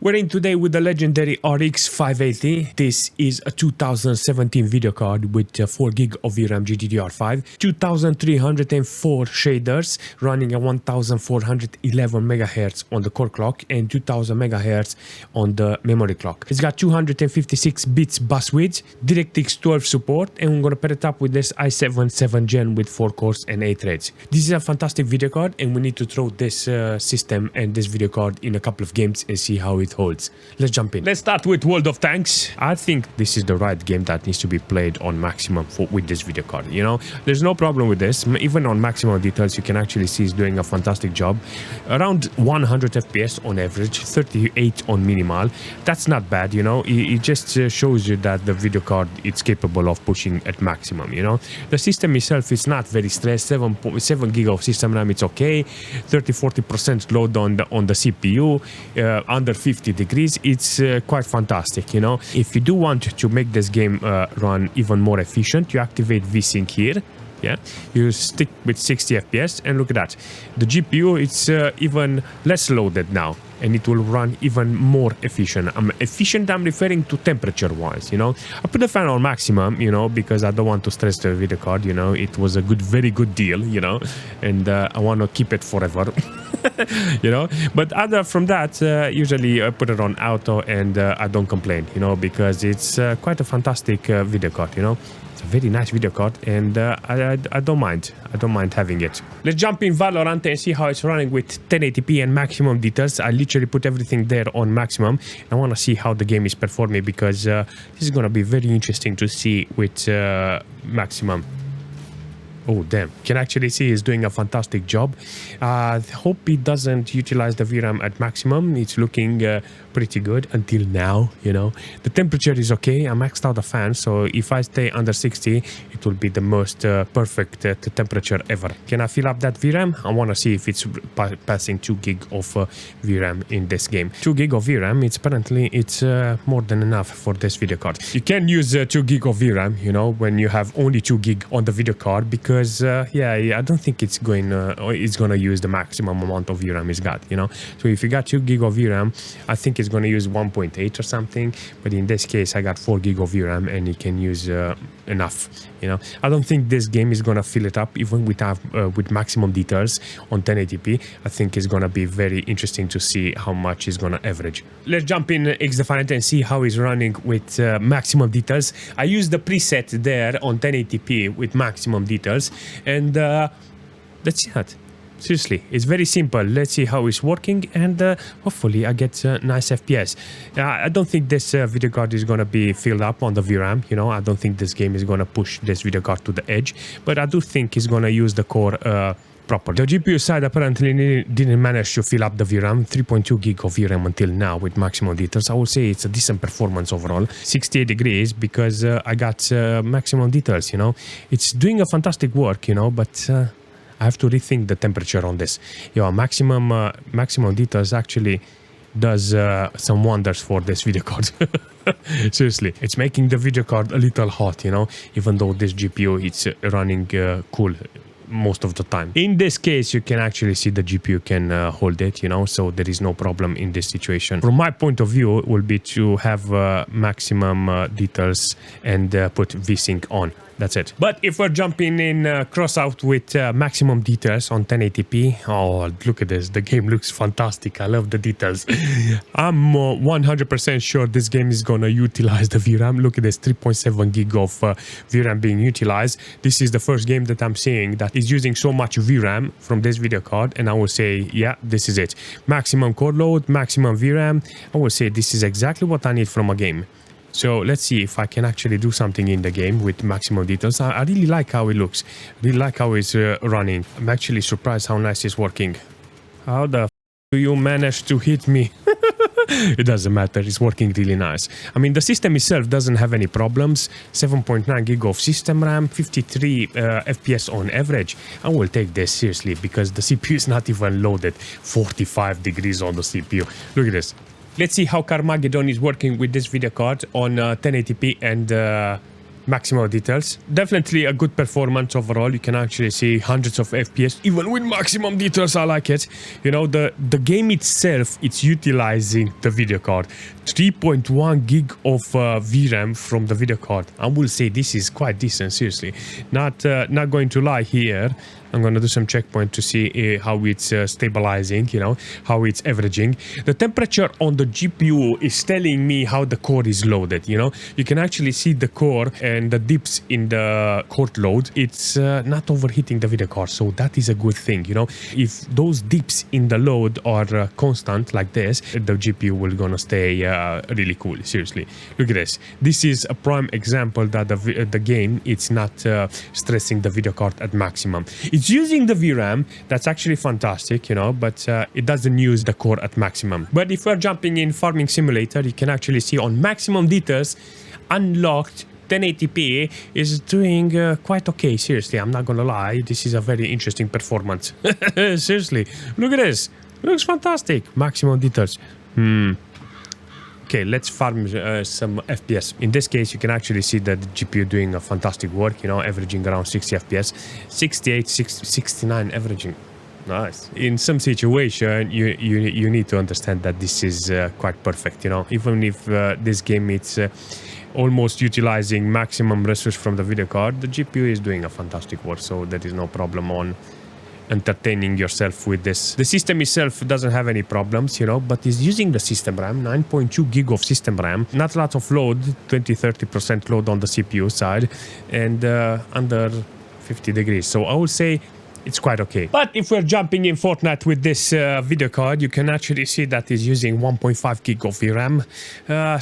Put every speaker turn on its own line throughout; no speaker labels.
We're in today with the legendary RX 580. This is a 2017 video card with 4GB of VRAM GDDR5, 2304 shaders running at 1411 MHz on the core clock and 2000 MHz on the memory clock. It's got 256 bits bus width, DirectX 12 support, and I'm gonna pair it up with this i7 7th Gen with 4 cores and 8 threads. This is a fantastic video card, and we need to throw this system and this video card in a couple of games and see how it holds. Let's jump in. Let's start with World of Tanks. I think this is the right game that needs to be played on maximum with this video card. You know, there's no problem with this. Even on maximum details, you can actually see it's doing a fantastic job. Around 100 FPS on average, 38 on minimal. That's not bad, you know. It just shows you that the video card it's capable of pushing at maximum, you know. The system itself is not very stressed. 7 GB of system RAM, it's okay. 30-40% load on the CPU, under 50 degrees. It's quite fantastic, you know. If you do want to make this game run even more efficient, you activate VSync here. Yeah, you stick with 60 FPS, and look at that. The GPU, it's even less loaded now, and it will run even more efficient. I'm referring to temperature wise, you know. I put the fan on maximum, you know, because I don't want to stress the video card, you know. It was a very good deal, you know, and I want to keep it forever. You know, but other from that, usually I put it on auto, and I don't complain, you know, because it's quite a fantastic video card, you know. It's a very nice video card, and I don't mind. I don't mind having it. Let's jump in Valorant and see how it's running with 1080p and maximum details. I literally put everything there on maximum. I want to see how the game is performing, because this is going to be very interesting to see with maximum. Oh, damn. Can actually see he's doing a fantastic job. Hope he doesn't utilize the VRAM at maximum. It's looking pretty good until now, you know. The temperature is okay. I maxed out the fan, so if I stay under 60, it will be the most perfect temperature ever. Can I fill up that VRAM? I want to see if it's passing 2 GB of VRAM in this game. 2 GB of VRAM, it's more than enough for this video card. You can use 2 GB of VRAM, you know, when you have only 2 GB on the video card, because yeah, I don't think it's gonna use the maximum amount of VRAM it's got, you know. So if you got 2 GB of VRAM, I think it's gonna use 1.8 or something, but in this case I got 4 GB of VRAM, and it can use enough, you know. I don't think this game is gonna fill it up even with maximum details on 1080p. I think it's gonna be very interesting to see how much it's gonna average. Let's jump in XDefiant and see how it's running with maximum details. I use the preset there on 1080p with maximum details, and let's see that. Seriously, it's very simple. Let's see how it's working, and hopefully I get nice FPS. I don't think this video card is gonna be filled up on the VRAM, you know. I don't think this game is gonna push this video card to the edge, but I do think it's gonna use the core properly. The GPU side apparently didn't manage to fill up the VRAM. 3.2 GB of VRAM until now with maximum details. I would say it's a decent performance overall. 68 degrees because I got maximum details, you know. It's doing a fantastic work, you know, but I have to rethink the temperature on this. Yo, maximum details actually does some wonders for this video card. Seriously, it's making the video card a little hot, you know, even though this GPU it's running cool most of the time. In this case, you can actually see the GPU can hold it, you know, so there is no problem in this situation. From my point of view, it will be to have maximum details and put VSync on. That's it. But if we're jumping in Crossout with maximum details on 1080p, oh, look at this. The game looks fantastic. I love the details. I'm 100% sure this game is going to utilize the VRAM. Look at this, 3.7 GB of VRAM being utilized. This is the first game that I'm seeing that is using so much VRAM from this video card, and I will say, yeah, this is it. Maximum core load, maximum VRAM. I will say this is exactly what I need from a game. So let's see if I can actually do something in the game with maximum details. I really like how it looks. Really like how it's running. I'm actually surprised how nice it's working. How the f do you manage to hit me? It doesn't matter. It's working really nice. I mean, the system itself doesn't have any problems. 7.9 GB of system RAM, 53 FPS on average. I will take this seriously because the CPU is not even loaded. 45 degrees on the CPU. Look at this. Let's see how Carmageddon is working with this video card on 1080p and maximum details. Definitely a good performance overall. You can actually see hundreds of FPS even with maximum details. I like it. You know, the game itself, it's utilizing the video card. 3.1 gig of VRAM from the video card. I will say this is quite decent, seriously. Not going to lie here. I'm going to do some checkpoint to see how it's stabilizing, you know, how it's averaging. The temperature on the GPU is telling me how the core is loaded, you know. You can actually see the core and the dips in the core load. It's not overheating the video card, so that is a good thing, you know. If those dips in the load are constant like this, the GPU will gonna stay really cool, seriously. Look at this. This is a prime example that the game, it's not stressing the video card at maximum. It's using the VRAM, that's actually fantastic, you know, but it doesn't use the core at maximum. But if we're jumping in Farming Simulator, you can actually see on maximum details, unlocked 1080p is doing quite okay, seriously. I'm not gonna lie, this is a very interesting performance. Seriously, look at this. Looks fantastic. Maximum details. Okay, let's farm some FPS. In this case, you can actually see that the GPU doing a fantastic work, you know, averaging around 60 FPS. 68, 69 averaging. Nice. In some situation, you need to understand that this is quite perfect, you know. Even if this game it's almost utilizing maximum resource from the video card, the GPU is doing a fantastic work, so there is no problem on entertaining yourself with this. The system itself doesn't have any problems, you know, but is using the system RAM, 9.2 gig of system RAM, not a lot of load, 20-30% load on the CPU side, and under 50 degrees. So I would say it's quite okay. But if we're jumping in Fortnite with this video card, you can actually see that it's using 1.5 gig of VRAM.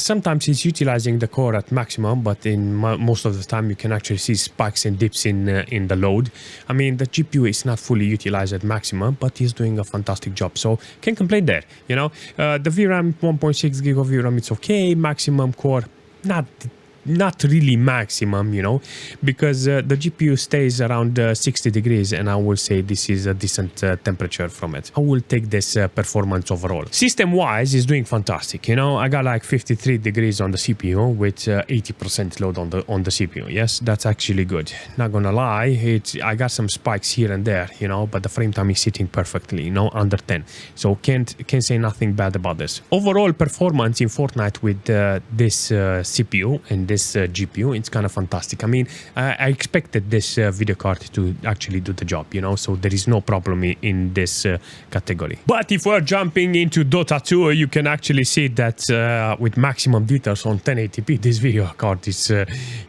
Sometimes it's utilizing the core at maximum, but in most of the time you can actually see spikes and dips in the load. I mean, the GPU is not fully utilized at maximum, but it's doing a fantastic job, so can't complain there, you know. The VRAM, 1.6 gig of VRAM, it's okay. Maximum core, not really maximum, you know, because the GPU stays around 60 degrees, and I will say this is a decent temperature from it. I will take this performance overall. System wise is doing fantastic, you know. I got like 53 degrees on the CPU with 80% load on the CPU. Yes, that's actually good. Not gonna lie, I got some spikes here and there, you know, but the frame time is sitting perfectly, you know, under 10. So can't say nothing bad about this. Overall performance in Fortnite with this CPU and this GPU, it's kind of fantastic. I mean, I expected this video card to actually do the job, you know, so there is no problem in this category. But if we're jumping into Dota 2, you can actually see that with maximum details on 1080p, this video card is,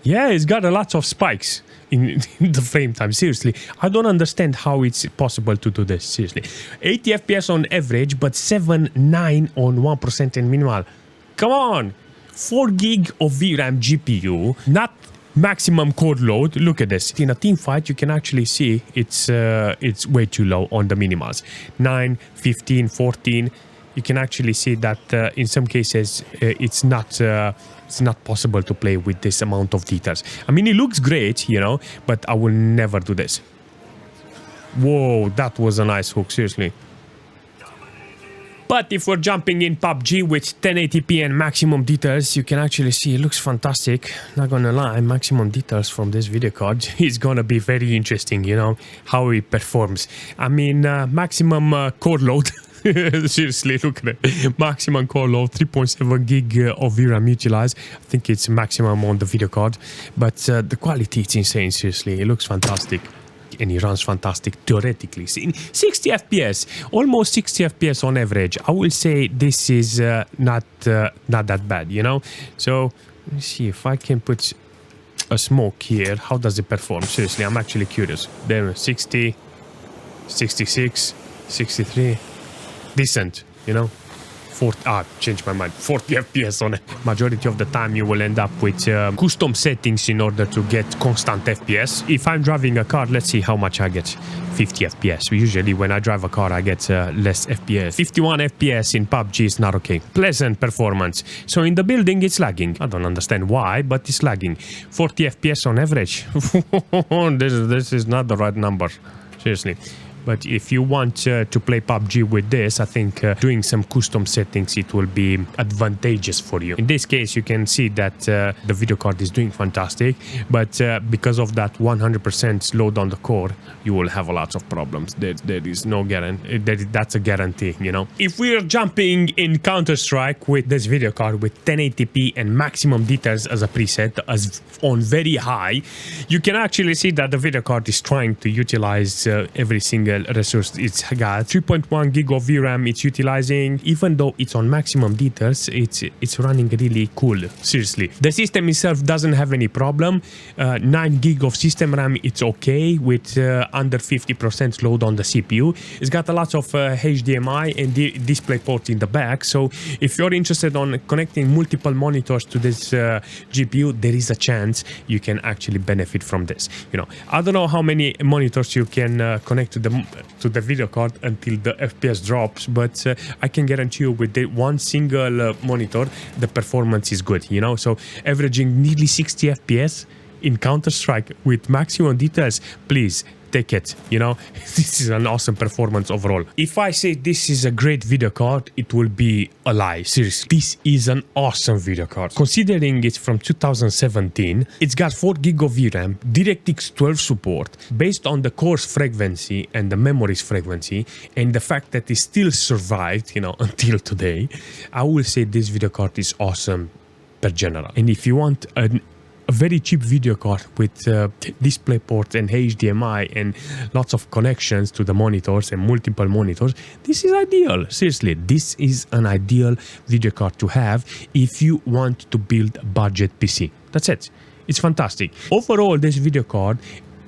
yeah, it's got a lot of spikes in the frame time. Seriously, I don't understand how it's possible to do this, seriously. 80 FPS on average, but 7.9 on 1% in minimal. Come on! 4 gig of VRAM GPU, not maximum core load. Look at this. In a team fight, you can actually see it's way too low on the minimals. 9, 15, 14. You can actually see that in some cases it's not possible to play with this amount of details. I mean, it looks great, you know, but I will never do this. Whoa, that was a nice hook, seriously. But if we're jumping in PUBG with 1080p and maximum details, you can actually see it looks fantastic. Not gonna lie, maximum details from this video card is gonna be very interesting, you know, how it performs. I mean, maximum core load. Seriously, look at it. Maximum core load, 3.7 gig of VRAM utilized. I think it's maximum on the video card. But the quality, it's insane, seriously. It looks fantastic. And it runs fantastic theoretically. See, 60 FPS, almost 60 FPS on average. I will say this is not that bad, you know. So let me see if I can put a smoke here. How does it perform? Seriously, I'm actually curious. There, 60, 66, 63, decent, you know. Changed my mind. 40 FPS on it. Majority of the time you will end up with custom settings in order to get constant FPS. If I'm driving a car, let's see how much I get. 50 FPS. Usually when I drive a car, I get less FPS. 51 FPS in PUBG is not okay. Pleasant performance. So in the building, it's lagging. I don't understand why, but it's lagging. 40 FPS on average. This is not the right number. Seriously. But if you want to play PUBG with this, I think doing some custom settings, it will be advantageous for you. In this case, you can see that the video card is doing fantastic, but because of that 100% load on the core, you will have lots of problems. There is no guarantee. That's a guarantee, you know. If we are jumping in Counter-Strike with this video card with 1080p and maximum details as a preset, as on very high, you can actually see that the video card is trying to utilize every single resource it's got. 3.1 gig of VRAM it's utilizing. Even though it's on maximum details, it's running really cool. Seriously, the system itself doesn't have any problem. 9 gig of system RAM, it's okay with under 50% load on the CPU. It's got a lot of HDMI and display port in the back, so if you're interested on connecting multiple monitors to this GPU, there is a chance you can actually benefit from this. You know, I don't know how many monitors you can connect to the video card until the FPS drops, but I can guarantee you with the one single monitor, the performance is good, you know. So averaging nearly 60 FPS in Counter-Strike with maximum details, please take it, you know. This is an awesome performance overall. If I say this is a great video card, it will be a lie. Seriously, this is an awesome video card. Considering it's from 2017, it's got 4 gig of VRAM, DirectX 12 support, based on the core's frequency and the memory's frequency, and the fact that it still survived, you know, until today, I will say this video card is awesome per general. And if you want a very cheap video card with display ports and HDMI and lots of connections to the monitors and multiple monitors, this is ideal. Seriously, this is an ideal video card to have if you want to build a budget PC. That's it. It's fantastic. Overall, this video card,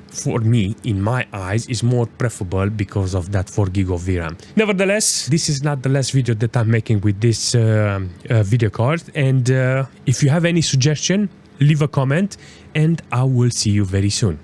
for me, in my eyes, is more preferable because of that 4 gig of VRAM. Nevertheless, this is not the last video that I'm making with this video card, and if you have any suggestion, leave a comment and I will see you very soon.